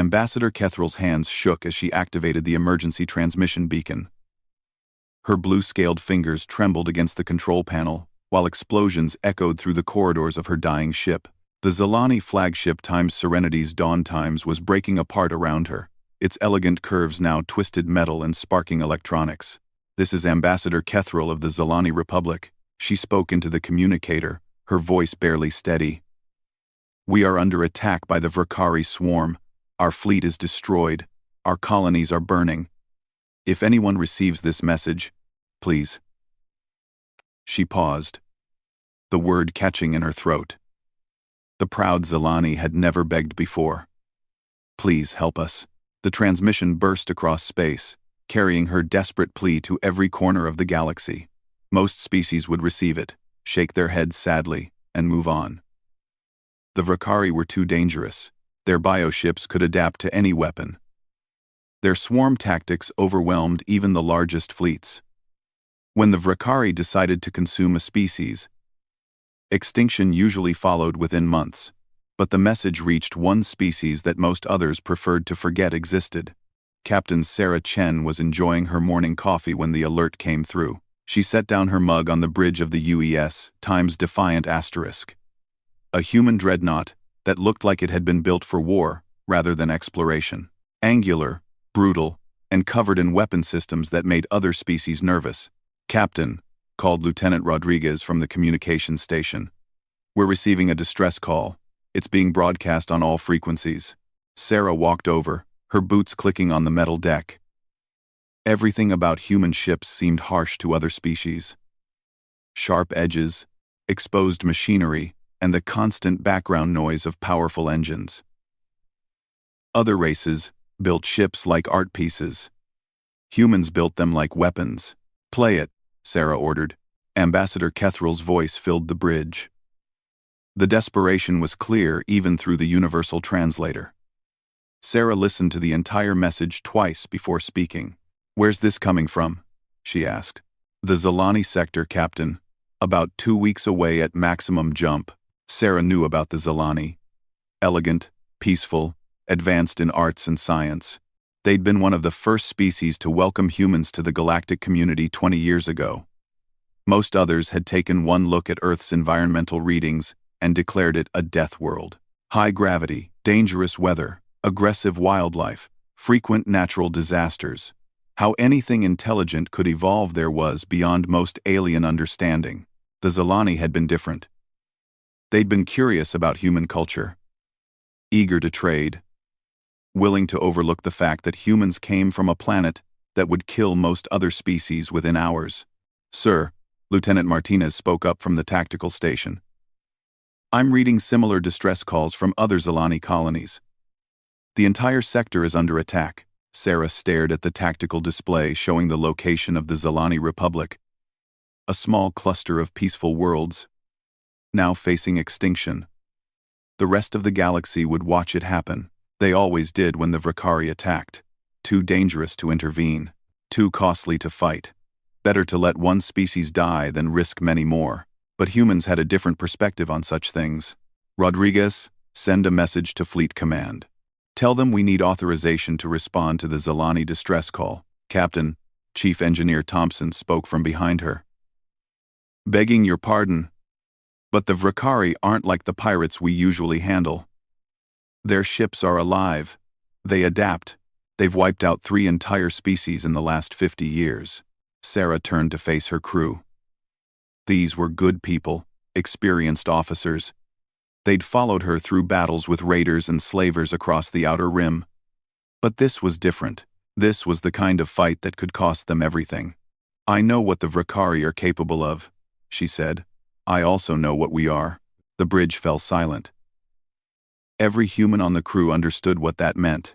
Ambassador Kethral's hands shook as she activated the emergency transmission beacon. Her blue-scaled fingers trembled against the control panel, while explosions echoed through the corridors of her dying ship. The Zilani flagship times Serenity's dawn times was breaking apart around her, its elegant curves now twisted metal and sparking electronics. "This is Ambassador Kethral of the Zilani Republic," she spoke into the communicator, her voice barely steady. "We are under attack by the Vrkari swarm. Our fleet is destroyed. Our colonies are burning. If anyone receives this message, please." She paused, the word catching in her throat. The proud Zilani had never begged before. "Please help us." The transmission burst across space, carrying her desperate plea to every corner of the galaxy. Most species would receive it, shake their heads sadly, and move on. The Vrkari were too dangerous. Their bioships could adapt to any weapon. Their swarm tactics overwhelmed even the largest fleets. When the Vrkari decided to consume a species, extinction usually followed within months, but the message reached one species that most others preferred to forget existed. Captain Sarah Chen was enjoying her morning coffee when the alert came through. She set down her mug on the bridge of the UES, Time's defiant asterisk. A human dreadnought that looked like it had been built for war rather than exploration. Angular, brutal, and covered in weapon systems that made other species nervous. "Captain," called Lieutenant Rodriguez from the communications station. "We're receiving a distress call. It's being broadcast on all frequencies." Sarah walked over, her boots clicking on the metal deck. Everything about human ships seemed harsh to other species. Sharp edges, exposed machinery, and the constant background noise of powerful engines. Other races built ships like art pieces. Humans built them like weapons. "Play it," Sarah ordered. Ambassador Kethral's voice filled the bridge. The desperation was clear even through the universal translator. Sarah listened to the entire message twice before speaking. "Where's this coming from?" she asked. "The Zilani sector, Captain. About 2 weeks away at maximum jump." Sarah knew about the Zilani. Elegant, peaceful, advanced in arts and science. They'd been one of the first species to welcome humans to the galactic community 20 years ago. Most others had taken one look at Earth's environmental readings and declared it a death world. High gravity, dangerous weather, aggressive wildlife, frequent natural disasters. How anything intelligent could evolve there was beyond most alien understanding. The Zilani had been different. They'd been curious about human culture, eager to trade, willing to overlook the fact that humans came from a planet that would kill most other species within hours. "Sir," Lieutenant Martinez spoke up from the tactical station. "I'm reading similar distress calls from other Zilani colonies. The entire sector is under attack." Sarah stared at the tactical display showing the location of the Zilani Republic. A small cluster of peaceful worlds, now facing extinction. The rest of the galaxy would watch it happen. They always did when the Vrkari attacked. Too dangerous to intervene. Too costly to fight. Better to let one species die than risk many more. But humans had a different perspective on such things. "Rodriguez, send a message to Fleet Command. Tell them we need authorization to respond to the Zilani distress call." "Captain," Chief Engineer Thompson spoke from behind her. "Begging your pardon, but the Vrkari aren't like the pirates we usually handle. Their ships are alive. They adapt. They've wiped out 3 entire species in the last 50 years. Sarah turned to face her crew. These were good people, experienced officers. They'd followed her through battles with raiders and slavers across the Outer Rim. But this was different. This was the kind of fight that could cost them everything. "I know what the Vrkari are capable of," she said. "I also know what we are." The bridge fell silent. Every human on the crew understood what that meant.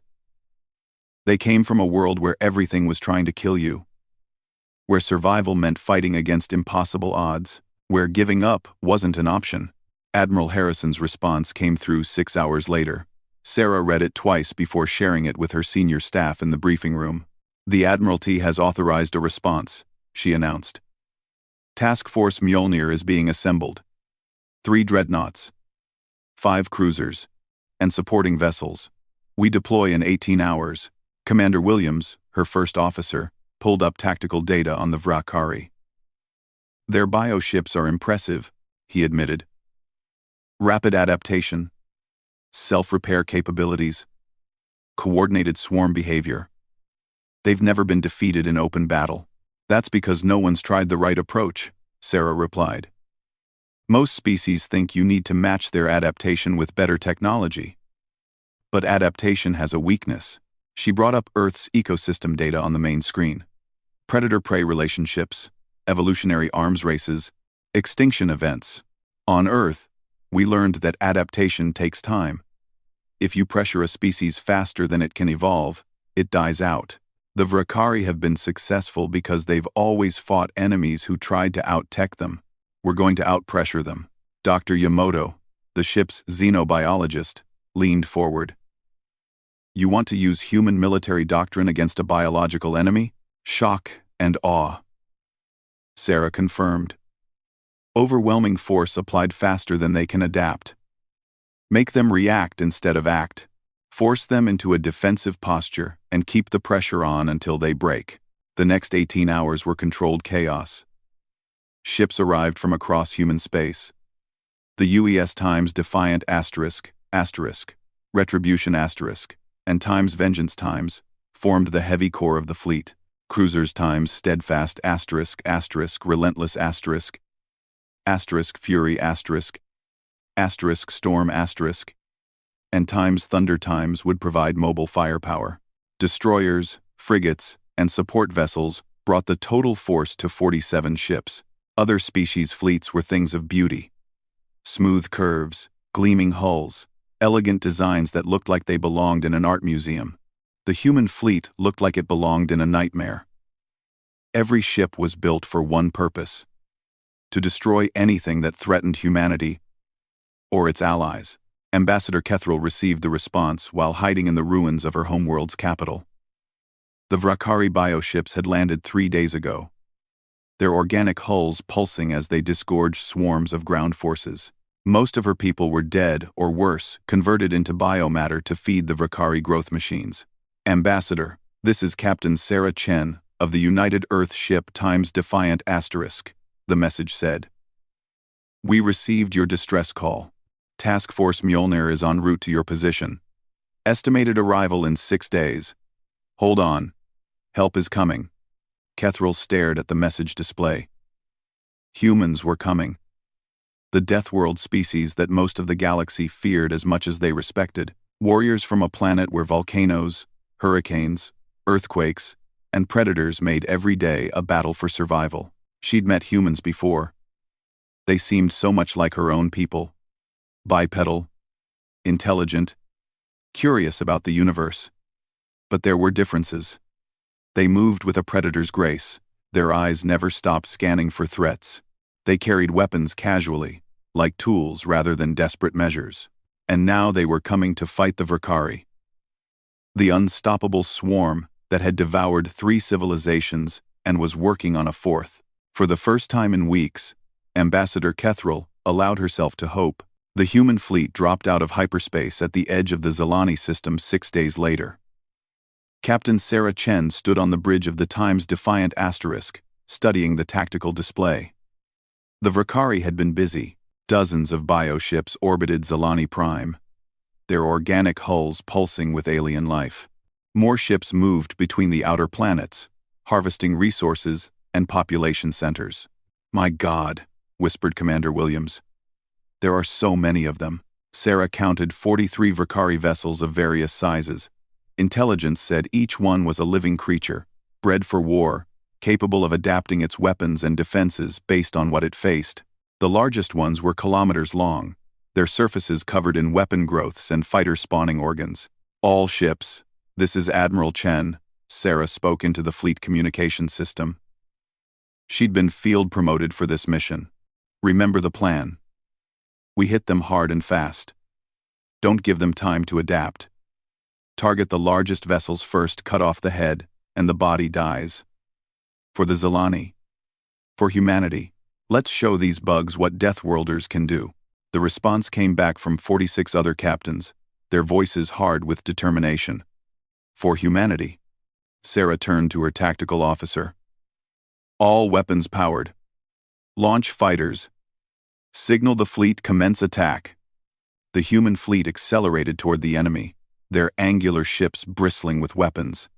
They came from a world where everything was trying to kill you, where survival meant fighting against impossible odds, where giving up wasn't an option. Admiral Harrison's response came through 6 hours later. Sarah read it twice before sharing it with her senior staff in the briefing room. "The Admiralty has authorized a response," she announced. "Task Force Mjolnir is being assembled. 3 dreadnoughts, 5 cruisers, and supporting vessels. We deploy in 18 hours. Commander Williams, her first officer, pulled up tactical data on the Vrakari. Their bioships are impressive, he admitted. Rapid adaptation, self-repair capabilities, coordinated swarm behavior. They've never been defeated in open battle. That's because no one's tried the right approach, Sarah replied. Most species think you need to match their adaptation with better technology. But adaptation has a weakness. She brought up Earth's ecosystem data on the main screen. Predator-prey relationships, evolutionary arms races, extinction events. On Earth, we learned that adaptation takes time. If you pressure a species faster than it can evolve, it dies out. The Vrakari have been successful because they've always fought enemies who tried to out-tech them. We're going to out-pressure them. Dr. Yamoto, the ship's xenobiologist, leaned forward. You want to use human military doctrine against a biological enemy? Shock and awe. Sarah confirmed. Overwhelming force applied faster than they can adapt. Make them react instead of act. Force them into a defensive posture and keep the pressure on until they break. The next 18 hours were controlled chaos. Ships arrived from across human space. The UES Times Defiant ***, Retribution ***, and Times Vengeance Times formed the heavy core of the fleet. Cruisers Times Steadfast ***, Relentless ***, Fury ***, Storm ***, and Times Thunder Times would provide mobile firepower. Destroyers, frigates, and support vessels brought the total force to 47 ships. Other species' fleets were things of beauty. Smooth curves, gleaming hulls, elegant designs that looked like they belonged in an art museum. The human fleet looked like it belonged in a nightmare. Every ship was built for one purpose: to destroy anything that threatened humanity or its allies. Ambassador Kethril received the response while hiding in the ruins of her homeworld's capital. The Vrakari bioships had landed 3 days ago, their organic hulls pulsing as they disgorged swarms of ground forces. Most of her people were dead or worse, converted into biomatter to feed the Vrakari growth machines. Ambassador, this is Captain Sarah Chen of the United Earth ship Times Defiant ***, the message said. We received your distress call. Task Force Mjolnir is en route to your position. Estimated arrival in 6 days. Hold on. Help is coming. Kethril stared at the message display. Humans were coming. The Death World species that most of the galaxy feared as much as they respected. Warriors from a planet where volcanoes, hurricanes, earthquakes, and predators made every day a battle for survival. She'd met humans before. They seemed so much like her own people. Bipedal, intelligent, curious about the universe. But there were differences. They moved with a predator's grace. Their eyes never stopped scanning for threats. They carried weapons casually, like tools rather than desperate measures. And now they were coming to fight the Vrakari. The unstoppable swarm that had devoured 3 civilizations and was working on a 4th. For the first time in weeks, Ambassador Kethril allowed herself to hope. The human fleet dropped out of hyperspace at the edge of the Zelani system 6 days later. Captain Sarah Chen stood on the bridge of the Times Defiant ***, studying the tactical display. The Vrakari had been busy. Dozens of bioships orbited Zelani Prime, their organic hulls pulsing with alien life. More ships moved between the outer planets, harvesting resources and population centers. My God, whispered Commander Williams. There are so many of them. Sarah counted 43 Vrakari vessels of various sizes. Intelligence said each one was a living creature, bred for war, capable of adapting its weapons and defenses based on what it faced. The largest ones were kilometers long, their surfaces covered in weapon growths and fighter-spawning organs. All ships. This is Admiral Chen, Sarah spoke into the fleet communication system. She'd been field promoted for this mission. Remember the plan. We hit them hard and fast. Don't give them time to adapt. Target the largest vessels first, cut off the head, and the body dies. For the Zelani. For humanity. Let's show these bugs what Deathworlders can do. The response came back from 46 other captains. their voices hard with determination. For humanity. Sarah turned to her tactical officer. All weapons powered. Launch fighters. Signal the fleet commence attack. The human fleet accelerated toward the enemy, their angular ships bristling with weapons.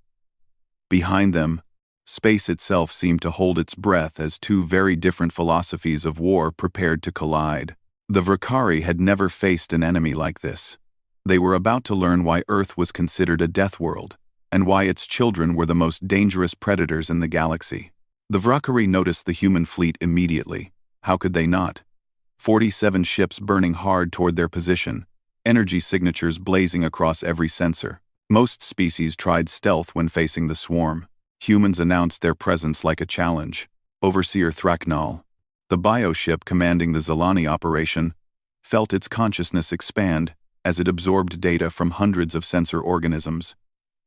Behind them, space itself seemed to hold its breath as two very different philosophies of war prepared to collide. The Vrakari had never faced an enemy like this. They were about to learn why Earth was considered a death world, and why its children were the most dangerous predators in the galaxy. The Vrakari noticed the human fleet immediately. How could they not? 47 ships burning hard toward their position, energy signatures blazing across every sensor. Most species tried stealth when facing the swarm. Humans announced their presence like a challenge. Overseer Thraknal, the bioship commanding the Zalani operation, felt its consciousness expand as it absorbed data from hundreds of sensor organisms.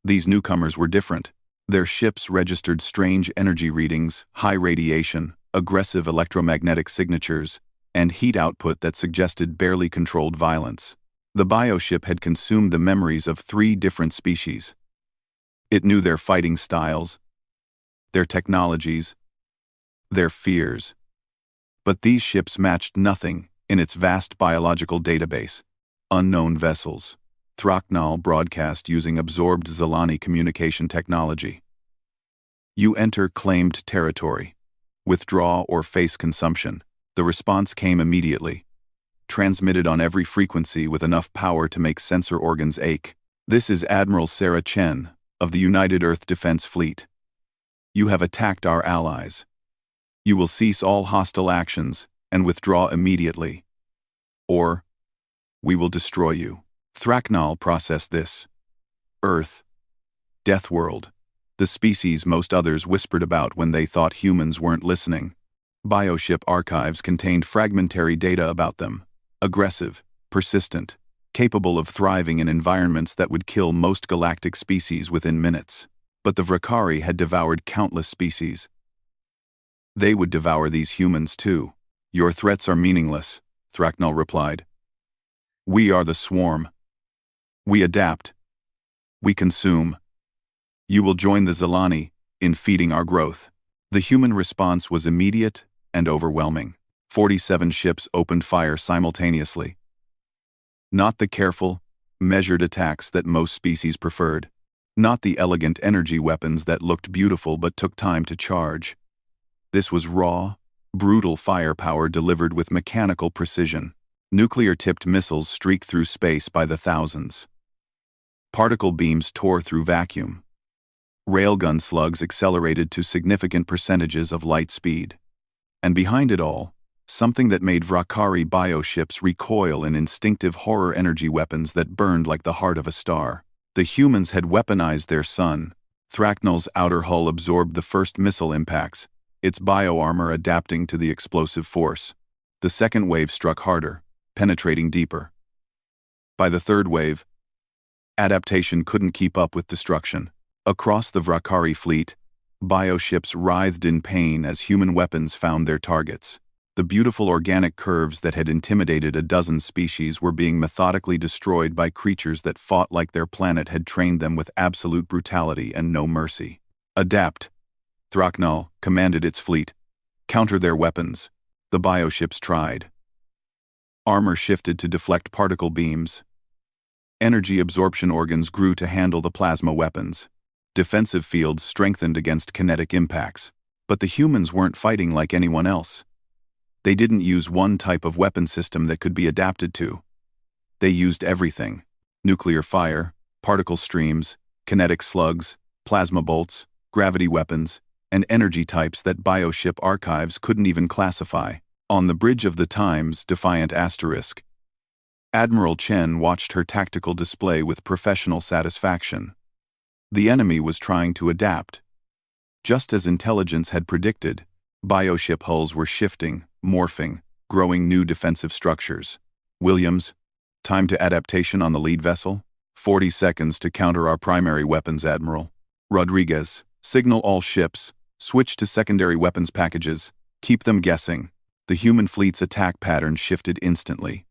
These newcomers were different. Their ships registered strange energy readings, high radiation, aggressive electromagnetic signatures, and heat output that suggested barely controlled violence. The bioship had consumed the memories of 3 different species. It knew their fighting styles, their technologies, their fears. But these ships matched nothing in its vast biological database. Unknown vessels. Thraknal broadcast using absorbed Zalani communication technology. You enter claimed territory. Withdraw or face consumption. The response came immediately. Transmitted on every frequency with enough power to make sensor organs ache. This is Admiral Sarah Chen of the United Earth Defense Fleet. You have attacked our allies. You will cease all hostile actions and withdraw immediately. Or, we will destroy you. Thraknal processed this. Earth. Death world. The species most others whispered about when they thought humans weren't listening. Bioship archives contained fragmentary data about them. Aggressive, persistent, capable of thriving in environments that would kill most galactic species within minutes. But the Vrakari had devoured countless species. They would devour these humans too. Your threats are meaningless, Thraknal replied. We are the swarm. We adapt. We consume. You will join the Zalani in feeding our growth. The human response was immediate and overwhelming. 47 ships opened fire simultaneously. Not the careful, measured attacks that most species preferred. Not the elegant energy weapons that looked beautiful but took time to charge. This was raw, brutal firepower delivered with mechanical precision. Nuclear-tipped missiles streaked through space by the thousands. Particle beams tore through vacuum. Railgun slugs accelerated to significant percentages of light speed. And behind it all, something that made Vrakari bioships recoil in instinctive horror energy weapons that burned like the heart of a star. The humans had weaponized their sun. Thraknal's outer hull absorbed the first missile impacts, its bioarmor adapting to the explosive force. The second wave struck harder, penetrating deeper. By the third wave, adaptation couldn't keep up with destruction. Across the Vrakari fleet, bioships writhed in pain as human weapons found their targets. The beautiful organic curves that had intimidated a dozen species were being methodically destroyed by creatures that fought like their planet had trained them with absolute brutality and no mercy. Adapt. Thraknal commanded its fleet. Counter their weapons. The bioships tried. Armor shifted to deflect particle beams. Energy absorption organs grew to handle the plasma weapons. Defensive fields strengthened against kinetic impacts. But the humans weren't fighting like anyone else. They didn't use one type of weapon system that could be adapted to. They used everything. Nuclear fire, particle streams, kinetic slugs, plasma bolts, gravity weapons, and energy types that bioship archives couldn't even classify. On the bridge of the Times, Defiant Asterisk, Admiral Chen watched her tactical display with professional satisfaction. The enemy was trying to adapt. Just as intelligence had predicted, bioship hulls were shifting, morphing, growing new defensive structures. Williams, time to adaptation on the lead vessel? 40 seconds to counter our primary weapons, Admiral. Rodriguez, signal all ships, switch to secondary weapons packages, keep them guessing. The human fleet's attack pattern shifted instantly.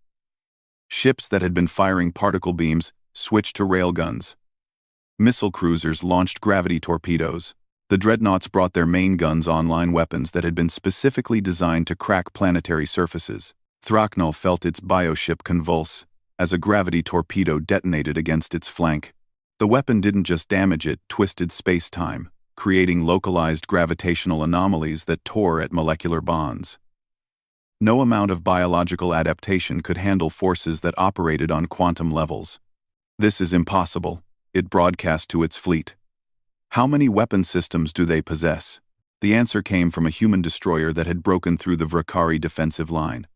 Ships that had been firing particle beams switched to railguns. Missile cruisers launched gravity torpedoes. The dreadnoughts brought their main guns online, weapons that had been specifically designed to crack planetary surfaces. Thraknal felt its bioship convulse as a gravity torpedo detonated against its flank. The weapon didn't just damage it, twisted space-time, creating localized gravitational anomalies that tore at molecular bonds. No amount of biological adaptation could handle forces that operated on quantum levels. "This is impossible," it broadcast to its fleet. "How many weapon systems do they possess?" The answer came from a human destroyer that had broken through the Vrakari defensive line.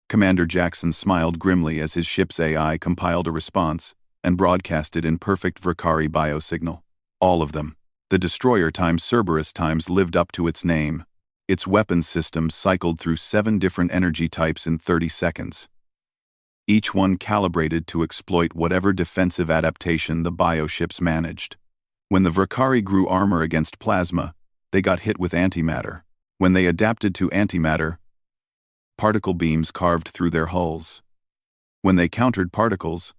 Commander Jackson smiled grimly as his ship's AI compiled a response and broadcast it in perfect Vrakari biosignal. All of them. The destroyer times Cerberus times lived up to its name. Its weapons systems cycled through 7 different energy types in 30 seconds. Each one calibrated to exploit whatever defensive adaptation the bioships managed. When the Vrakari grew armor against plasma, they got hit with antimatter. When they adapted to antimatter, particle beams carved through their hulls. When they countered particles,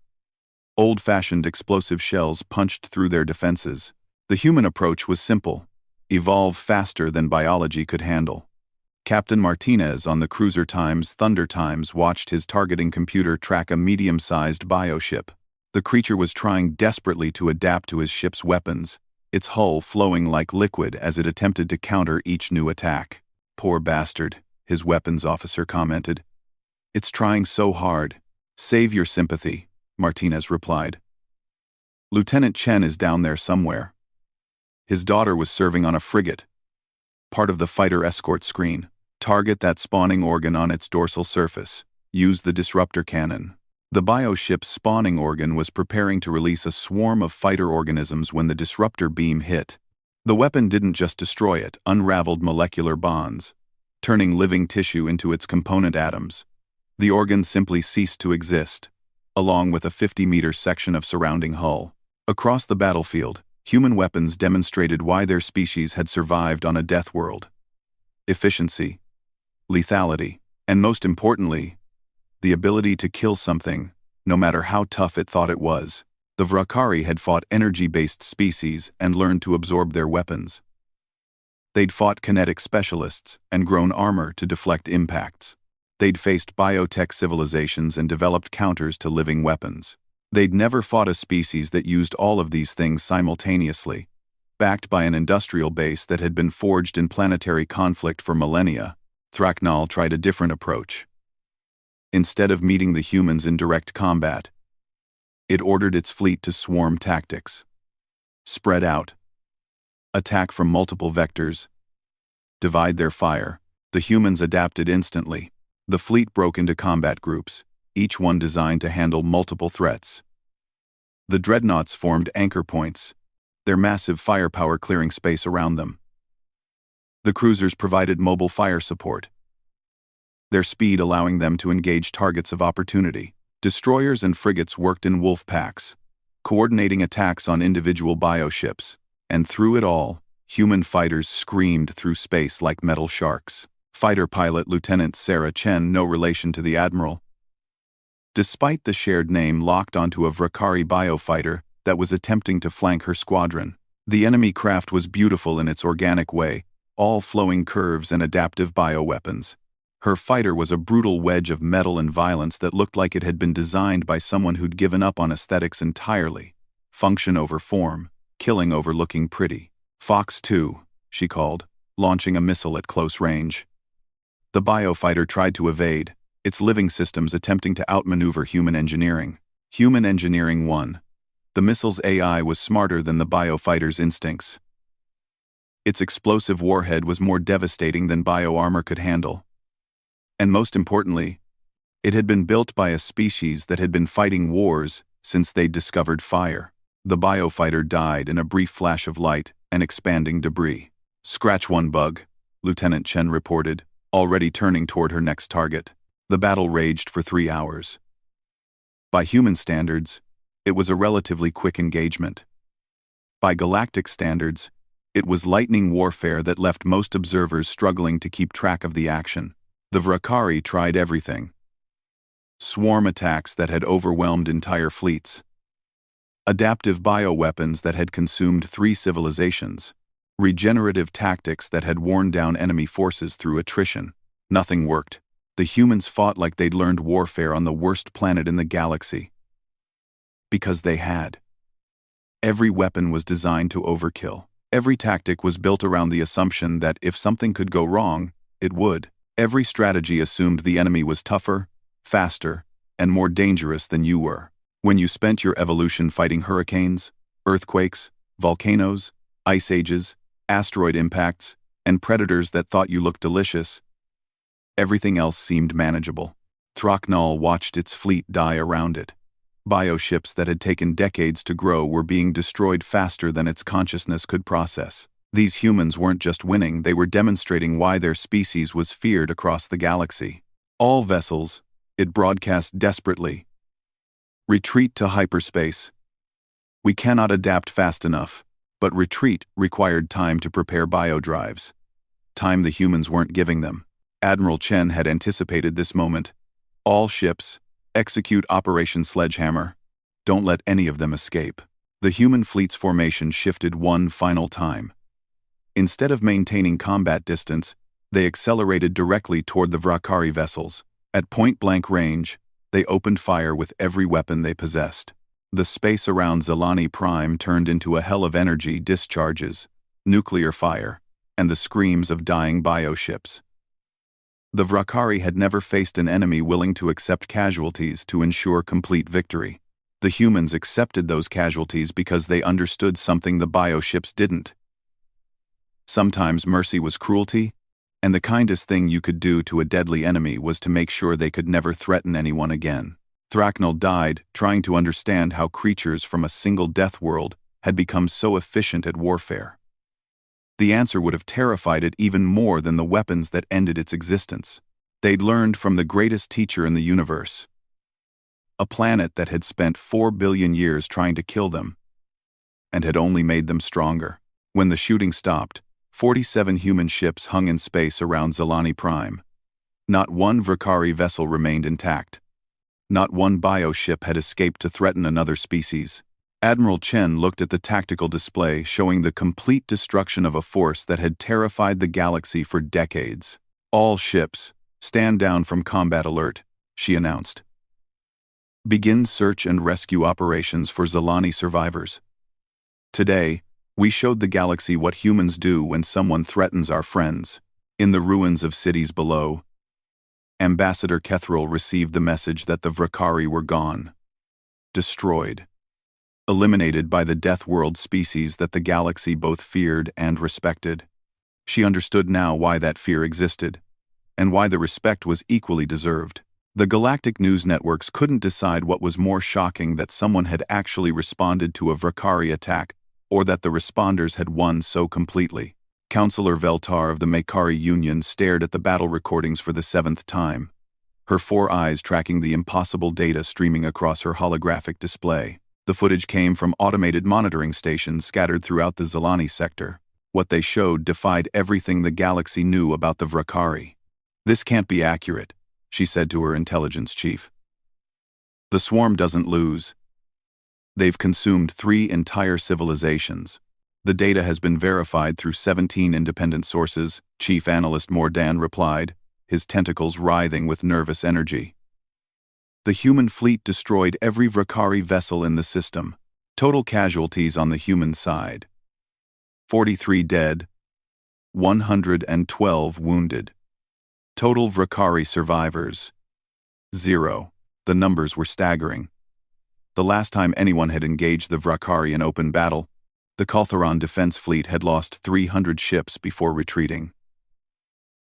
old-fashioned explosive shells punched through their defenses. The human approach was simple: evolve faster than biology could handle. Captain Martinez on the cruiser Times Thunder Times watched his targeting computer track a medium-sized bioship. The creature was trying desperately to adapt to his ship's weapons, its hull flowing like liquid as it attempted to counter each new attack. "Poor bastard," his weapons officer commented. "It's trying so hard." "Save your sympathy," Martinez replied. "Lieutenant Chen is down there somewhere." His daughter was serving on a frigate, part of the fighter escort screen. "Target that spawning organ on its dorsal surface. Use the disruptor cannon." The bioship's spawning organ was preparing to release a swarm of fighter organisms when the disruptor beam hit. The weapon didn't just destroy it, unraveled molecular bonds, turning living tissue into its component atoms. The organ simply ceased to exist, along with a 50-meter section of surrounding hull. Across the battlefield, human weapons demonstrated why their species had survived on a death world: efficiency, lethality, and most importantly, the ability to kill something, no matter how tough it thought it was. The Vrakari had fought energy-based species and learned to absorb their weapons. They'd fought kinetic specialists and grown armor to deflect impacts. They'd faced biotech civilizations and developed counters to living weapons. They'd never fought a species that used all of these things simultaneously. Backed by an industrial base that had been forged in planetary conflict for millennia, Thraknal tried a different approach. Instead of meeting the humans in direct combat, it ordered its fleet to swarm tactics. Spread out. Attack from multiple vectors. Divide their fire. The humans adapted instantly. The fleet broke into combat groups, each one designed to handle multiple threats. The dreadnoughts formed anchor points, their massive firepower clearing space around them. The cruisers provided mobile fire support, their speed allowing them to engage targets of opportunity. Destroyers and frigates worked in wolf packs, coordinating attacks on individual bioships, and through it all, human fighters screamed through space like metal sharks. Fighter pilot Lieutenant Sarah Chen, no relation to the Admiral, despite the shared name, locked onto a Vrakari biofighter that was attempting to flank her squadron. The enemy craft was beautiful in its organic way, all flowing curves and adaptive bioweapons. Her fighter was a brutal wedge of metal and violence that looked like it had been designed by someone who'd given up on aesthetics entirely. Function over form, killing over looking pretty. "Fox 2, she called, launching a missile at close range. The biofighter tried to evade, its living systems attempting to outmaneuver human engineering. Human engineering won. The missile's AI was smarter than the biofighter's instincts. Its explosive warhead was more devastating than bioarmor could handle. And most importantly, it had been built by a species that had been fighting wars since they'd discovered fire. The biofighter died in a brief flash of light and expanding debris. "Scratch one bug," Lieutenant Chen reported, already turning toward her next target. The battle raged for 3 hours. By human standards, it was a relatively quick engagement. By galactic standards, it was lightning warfare that left most observers struggling to keep track of the action. The Vrakari tried everything. Swarm attacks that had overwhelmed entire fleets. Adaptive bioweapons that had consumed 3 civilizations. Regenerative tactics that had worn down enemy forces through attrition. Nothing worked. The humans fought like they'd learned warfare on the worst planet in the galaxy. Because they had. Every weapon was designed to overkill. Every tactic was built around the assumption that if something could go wrong, it would. Every strategy assumed the enemy was tougher, faster, and more dangerous than you were. When you spent your evolution fighting hurricanes, earthquakes, volcanoes, ice ages, asteroid impacts, and predators that thought you looked delicious, everything else seemed manageable. Throcknall watched its fleet die around it. Bioships that had taken decades to grow were being destroyed faster than its consciousness could process. These humans weren't just winning, they were demonstrating why their species was feared across the galaxy. All vessels, it broadcast desperately. Retreat to hyperspace. We cannot adapt fast enough, but retreat required time to prepare biodrives. Time the humans weren't giving them. Admiral Chen had anticipated this moment. All ships, execute Operation Sledgehammer. Don't let any of them escape. The human fleet's formation shifted one final time. Instead of maintaining combat distance, they accelerated directly toward the Vrakari vessels. At point-blank range, they opened fire with every weapon they possessed. The space around Zalani Prime turned into a hell of energy discharges, nuclear fire, and the screams of dying bioships. The Vrakari had never faced an enemy willing to accept casualties to ensure complete victory. The humans accepted those casualties because they understood something the bioships didn't. Sometimes mercy was cruelty, and the kindest thing you could do to a deadly enemy was to make sure they could never threaten anyone again. Thracknell died trying to understand how creatures from a single death world had become so efficient at warfare. The answer would have terrified it even more than the weapons that ended its existence. They'd learned from the greatest teacher in the universe. A planet that had spent 4 billion years trying to kill them, and had only made them stronger. When the shooting stopped, 47 human ships hung in space around Zalani Prime. Not one Vrakari vessel remained intact. Not one bioship had escaped to threaten another species. Admiral Chen looked at the tactical display showing the complete destruction of a force that had terrified the galaxy for decades. All ships, stand down from combat alert, she announced. Begin search and rescue operations for Zalani survivors. Today, we showed the galaxy what humans do when someone threatens our friends. In the ruins of cities below, Ambassador Kethril received the message that the Vrakari were gone. Destroyed. Eliminated by the Death World species that the galaxy both feared and respected. She understood now why that fear existed, and why the respect was equally deserved. The galactic news networks couldn't decide what was more shocking, that someone had actually responded to a Vrakari attack, or that the responders had won so completely. Counselor Veltar of the Makari Union stared at the battle recordings for the 7th time, her 4 eyes tracking the impossible data streaming across her holographic display. The footage came from automated monitoring stations scattered throughout the Zalani sector. What they showed defied everything the galaxy knew about the Vrakari. "This can't be accurate," she said to her intelligence chief. "The swarm doesn't lose. They've consumed 3 entire civilizations. The data has been verified through 17 independent sources," Chief Analyst Mordan replied, his tentacles writhing with nervous energy. "The human fleet destroyed every Vrakari vessel in the system. Total casualties on the human side: 43 dead, 112 wounded. Total Vrakari survivors: 0. The numbers were staggering. The last time anyone had engaged the Vrakari in open battle, the Kaltharon defense fleet had lost 300 ships before retreating.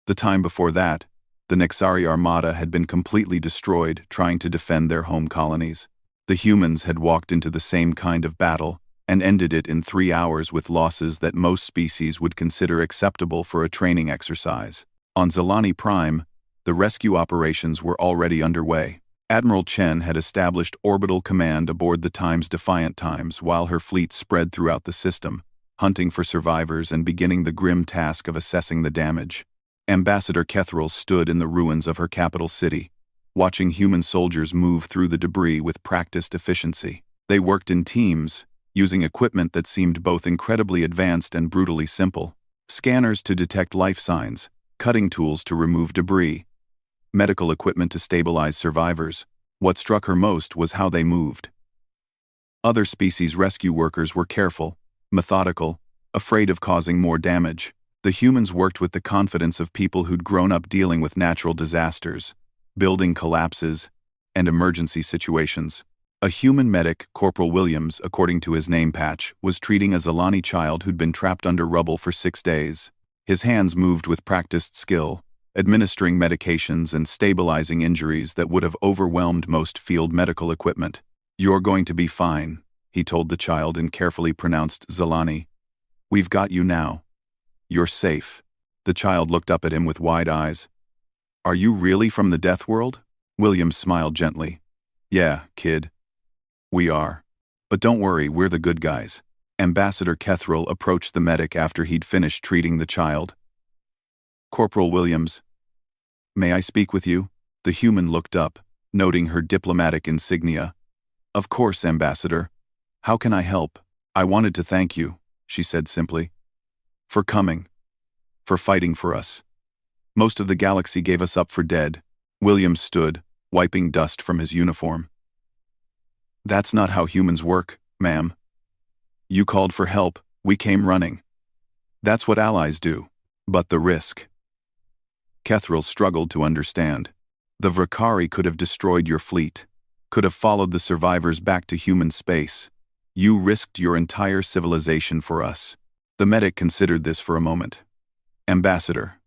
The time before that, the Nexari Armada had been completely destroyed trying to defend their home colonies. The humans had walked into the same kind of battle and ended it in 3 hours with losses that most species would consider acceptable for a training exercise. On Zalani Prime, the rescue operations were already underway. Admiral Chen had established orbital command aboard the Times Defiant Times while her fleet spread throughout the system, hunting for survivors and beginning the grim task of assessing the damage. Ambassador Kethril stood in the ruins of her capital city, watching human soldiers move through the debris with practiced efficiency. They worked in teams, using equipment that seemed both incredibly advanced and brutally simple. Scanners to detect life signs, cutting tools to remove debris, medical equipment to stabilize survivors. What struck her most was how they moved. Other species rescue workers were careful, methodical, afraid of causing more damage. The humans worked with the confidence of people who'd grown up dealing with natural disasters, building collapses, and emergency situations. A human medic, Corporal Williams, according to his name patch, was treating a Zalani child who'd been trapped under rubble for 6 days. His hands moved with practiced skill, administering medications and stabilizing injuries that would have overwhelmed most field medical equipment. "You're going to be fine," he told the child in carefully pronounced Zalani. "We've got you now. You're safe." The child looked up at him with wide eyes. "Are you really from the death world?" Williams smiled gently. "Yeah, kid. We are. But don't worry, we're the good guys." Ambassador Kethril approached the medic after he'd finished treating the child. "Corporal Williams, may I speak with you?" The human looked up, noting her diplomatic insignia. "Of course, Ambassador. How can I help?" "I wanted to thank you," she said simply. "For coming. For fighting for us. Most of the galaxy gave us up for dead." Williams stood, wiping dust from his uniform. "That's not how humans work, ma'am. You called for help, we came running. That's what allies do. But the risk." Kethril struggled to understand. "The Vrakari could have destroyed your fleet, could have followed the survivors back to human space. You risked your entire civilization for us." The medic considered this for a moment. "Ambassador,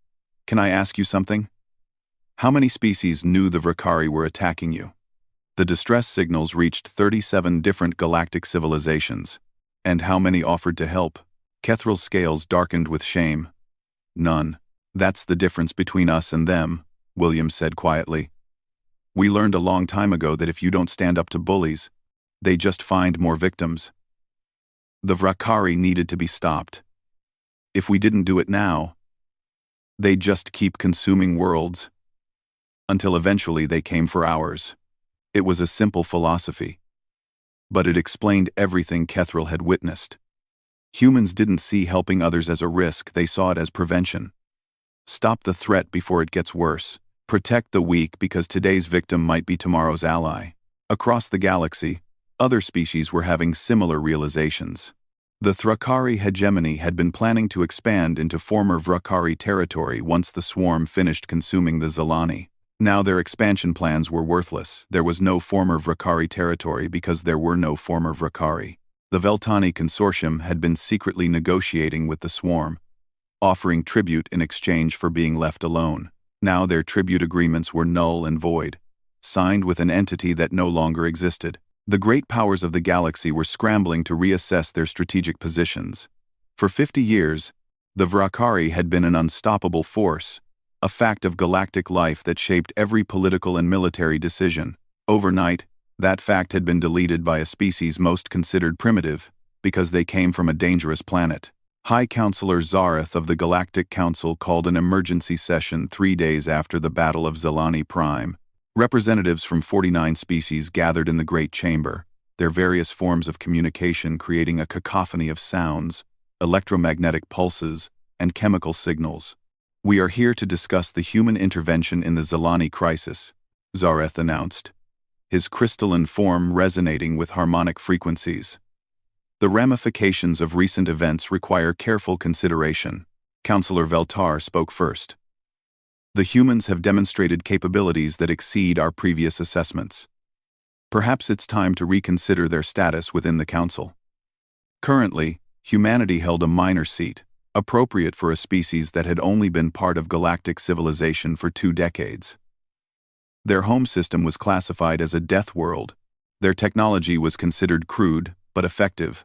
can I ask you something? How many species knew the Vrakari were attacking you?" The distress signals reached 37 different galactic civilizations. "And how many offered to help?" Kethril's scales darkened with shame. "None. That's the difference between us and them," Williams said quietly. "We learned a long time ago that if you don't stand up to bullies, they just find more victims. The Vrakari needed to be stopped. If we didn't do it now, they'd just keep consuming worlds. Until eventually they came for ours." It was a simple philosophy, but it explained everything Kethril had witnessed. Humans didn't see helping others as a risk, they saw it as prevention. Stop the threat before it gets worse. Protect the weak because today's victim might be tomorrow's ally. Across the galaxy, other species were having similar realizations. The Thrakari hegemony had been planning to expand into former Vrakari territory once the swarm finished consuming the Zalani. Now their expansion plans were worthless. There was no former Vrakari territory because there were no former Vrakari. The Veltani consortium had been secretly negotiating with the swarm, offering tribute in exchange for being left alone. Now their tribute agreements were null and void, signed with an entity that no longer existed. The great powers of the galaxy were scrambling to reassess their strategic positions. For 50 years, the Vrakari had been an unstoppable force, a fact of galactic life that shaped every political and military decision. Overnight, that fact had been deleted by a species most considered primitive, because they came from a dangerous planet. High Counselor Zareth of the Galactic Council called an emergency session 3 days after the Battle of Zalani Prime. Representatives from 49 species gathered in the Great Chamber, their various forms of communication creating a cacophony of sounds, electromagnetic pulses, and chemical signals. "We are here to discuss the human intervention in the Zalani crisis," Zareth announced, his crystalline form resonating with harmonic frequencies. "The ramifications of recent events require careful consideration." Counselor Veltar spoke first. "The humans have demonstrated capabilities that exceed our previous assessments. Perhaps it's time to reconsider their status within the Council." Currently, humanity held a minor seat, appropriate for a species that had only been part of galactic civilization for 2 decades. Their home system was classified as a death world, their technology was considered crude but effective,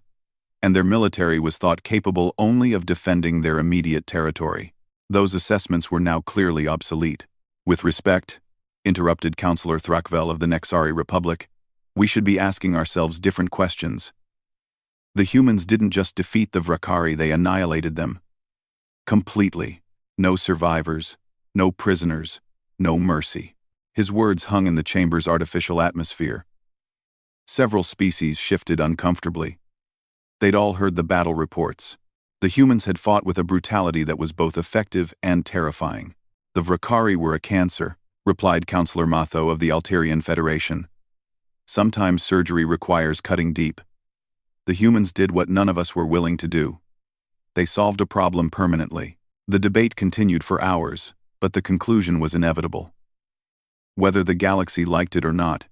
and their military was thought capable only of defending their immediate territory. Those assessments were now clearly obsolete. "With respect," interrupted Counselor Thrakvel of the Nexari Republic, "we should be asking ourselves different questions. The humans didn't just defeat the Vrakari, they annihilated them. Completely. No survivors, no prisoners, no mercy." His words hung in the chamber's artificial atmosphere. Several species shifted uncomfortably. They'd all heard the battle reports. The humans had fought with a brutality that was both effective and terrifying. "The Vrakari were a cancer," replied Councillor Matho of the Altarian Federation. "Sometimes surgery requires cutting deep. The humans did what none of us were willing to do. They solved a problem permanently." The debate continued for hours, but the conclusion was inevitable. Whether the galaxy liked it or not,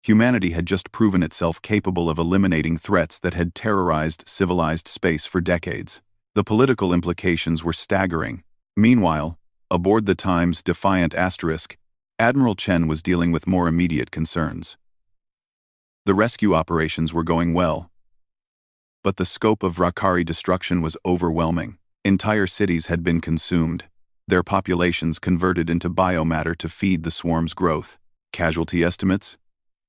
humanity had just proven itself capable of eliminating threats that had terrorized civilized space for decades. The political implications were staggering. Meanwhile, aboard the Time's Defiant Asterisk, Admiral Chen was dealing with more immediate concerns. The rescue operations were going well, but the scope of Vrakari destruction was overwhelming. Entire cities had been consumed, their populations converted into biomatter to feed the swarm's growth. "Casualty estimates?"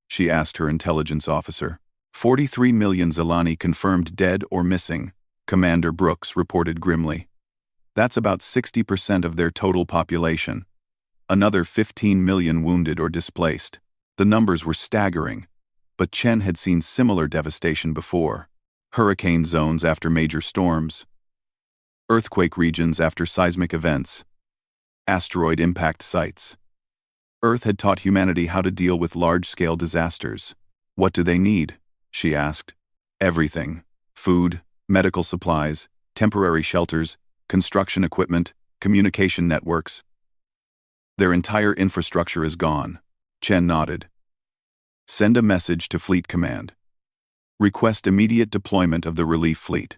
she asked her intelligence officer. 43 million Zelani confirmed dead or missing," Commander Brooks reported grimly. "That's about 60% of their total population. Another 15 million wounded or displaced." The numbers were staggering, but Chen had seen similar devastation before. Hurricane zones after major storms, earthquake regions after seismic events, asteroid impact sites. Earth had taught humanity how to deal with large-scale disasters. "What do they need?" she asked. "Everything. Food, medical supplies, temporary shelters, construction equipment, communication networks. Their entire infrastructure is gone." Chen nodded. "Send a message to Fleet Command. Request immediate deployment of the relief fleet.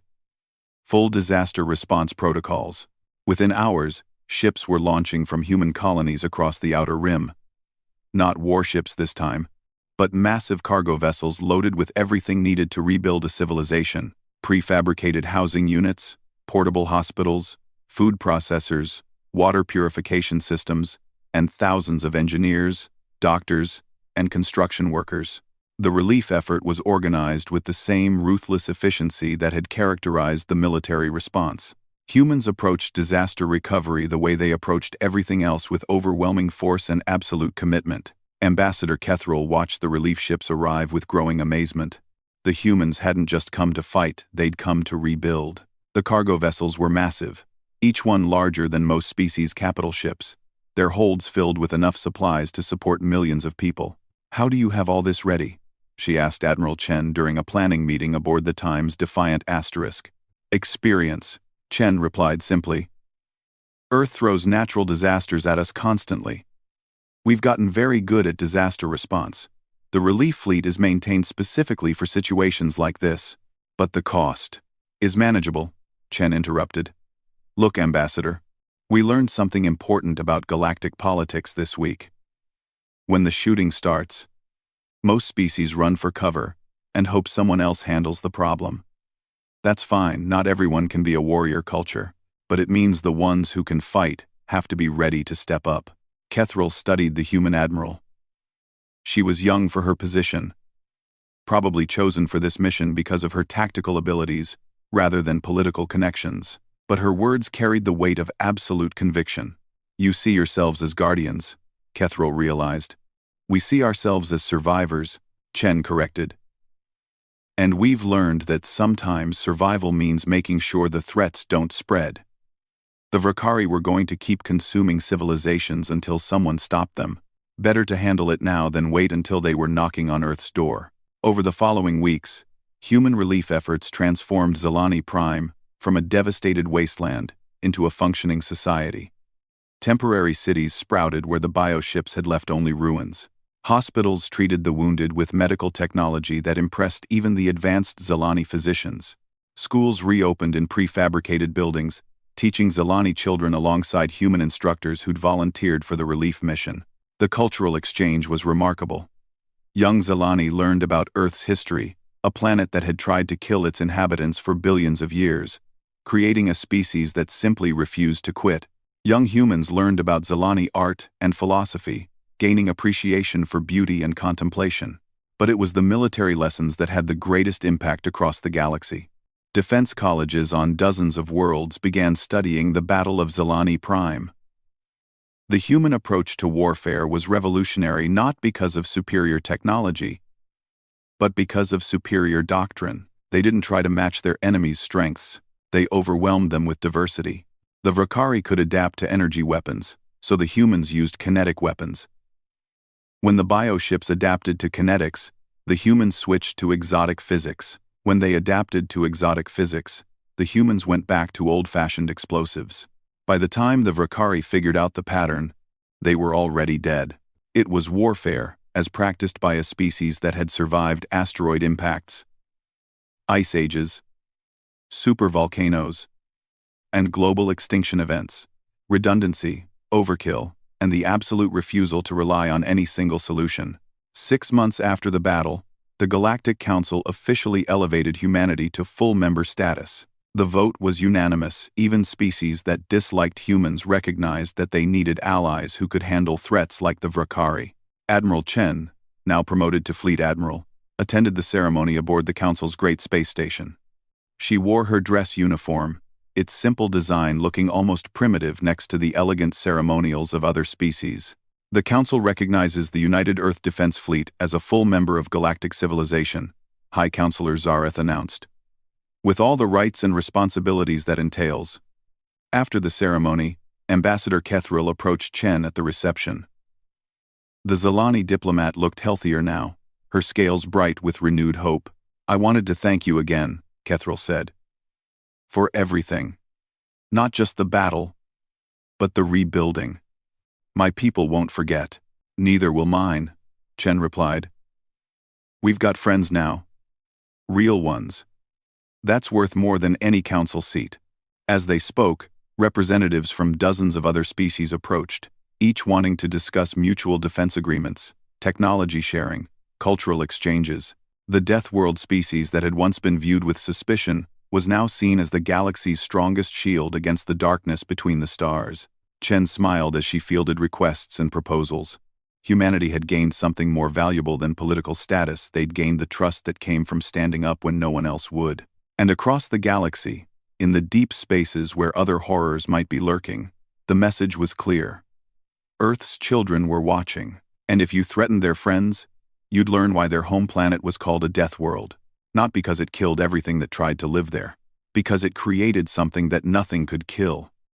Full disaster response protocols." Within hours, ships were launching from human colonies across the Outer Rim. Not warships this time, but massive cargo vessels loaded with everything needed to rebuild a civilization: prefabricated housing units, portable hospitals, food processors, water purification systems, and thousands of engineers, doctors, and construction workers. The relief effort was organized with the same ruthless efficiency that had characterized the military response. Humans approached disaster recovery the way they approached everything else, with overwhelming force and absolute commitment. Ambassador Kethril watched the relief ships arrive with growing amazement. The humans hadn't just come to fight, they'd come to rebuild. The cargo vessels were massive, each one larger than most species' capital ships, their holds filled with enough supplies to support millions of people. "How do you have all this ready?" she asked Admiral Chen during a planning meeting aboard the Time's Defiant Asterisk. "Experience," Chen replied simply. "Earth throws natural disasters at us constantly. We've gotten very good at disaster response. The relief fleet is maintained specifically for situations like this. But the cost is manageable," Chen interrupted. "Look, Ambassador, we learned something important about galactic politics this week. When the shooting starts, most species run for cover and hope someone else handles the problem. That's fine, not everyone can be a warrior culture, but it means the ones who can fight have to be ready to step up." Kethril studied the human admiral. She was young for her position, probably chosen for this mission because of her tactical abilities rather than political connections, but her words carried the weight of absolute conviction. "You see yourselves as guardians," Kethril realized. "We see ourselves as survivors," Chen corrected. "And we've learned that sometimes survival means making sure the threats don't spread. The Vrakari were going to keep consuming civilizations until someone stopped them. Better to handle it now than wait until they were knocking on Earth's door." Over the following weeks, human relief efforts transformed Zelani Prime from a devastated wasteland into a functioning society. Temporary cities sprouted where the bioships had left only ruins. Hospitals treated the wounded with medical technology that impressed even the advanced Zelani physicians. Schools reopened in prefabricated buildings, teaching Zelani children alongside human instructors who'd volunteered for the relief mission. The cultural exchange was remarkable. Young Zelani learned about Earth's history, a planet that had tried to kill its inhabitants for billions of years, creating a species that simply refused to quit. Young humans learned about Zelani art and philosophy, gaining appreciation for beauty and contemplation. But it was the military lessons that had the greatest impact across the galaxy. Defense colleges on dozens of worlds began studying the Battle of Zelani Prime. The human approach to warfare was revolutionary not because of superior technology, But because of superior doctrine, they didn't try to match their enemies' strengths. They overwhelmed them with diversity. The Vrakari could adapt to energy weapons, so the humans used kinetic weapons. When the bioships adapted to kinetics, the humans switched to exotic physics. When they adapted to exotic physics, the humans went back to old-fashioned explosives. By the time the Vrakari figured out the pattern, they were already dead. It was warfare, as practiced by a species that had survived asteroid impacts, ice ages, supervolcanoes, and global extinction events. Redundancy, overkill, and the absolute refusal to rely on any single solution. 6 months after the battle, the Galactic Council officially elevated humanity to full member status. The vote was unanimous. Even species that disliked humans recognized that they needed allies who could handle threats like the Vrakari. Admiral Chen, now promoted to Fleet Admiral, attended the ceremony aboard the Council's great space station. She wore her dress uniform, its simple design looking almost primitive next to the elegant ceremonials of other species. The Council recognizes the United Earth Defense Fleet as a full member of galactic civilization, High Counselor Zareth announced, with all the rights and responsibilities that entails. After the ceremony, Ambassador Kethril approached Chen at the reception. The Zalani diplomat looked healthier now, her scales bright with renewed hope. "I wanted to thank you again," Kethril said. "For everything. Not just the battle, but the rebuilding. My people won't forget." "Neither will mine," Chen replied. "We've got friends now. Real ones. That's worth more than any council seat." As they spoke, representatives from dozens of other species approached, each wanting to discuss mutual defense agreements, technology sharing, cultural exchanges. The Death World species that had once been viewed with suspicion was now seen as the galaxy's strongest shield against the darkness between the stars. Chen smiled as she fielded requests and proposals. Humanity had gained something more valuable than political status. They'd gained the trust that came from standing up when no one else would. And across the galaxy, in the deep spaces where other horrors might be lurking, the message was clear. Earth's children were watching, and if you threatened their friends, you'd learn why their home planet was called a death world. Not because it killed everything that tried to live there, because it created something that nothing could kill.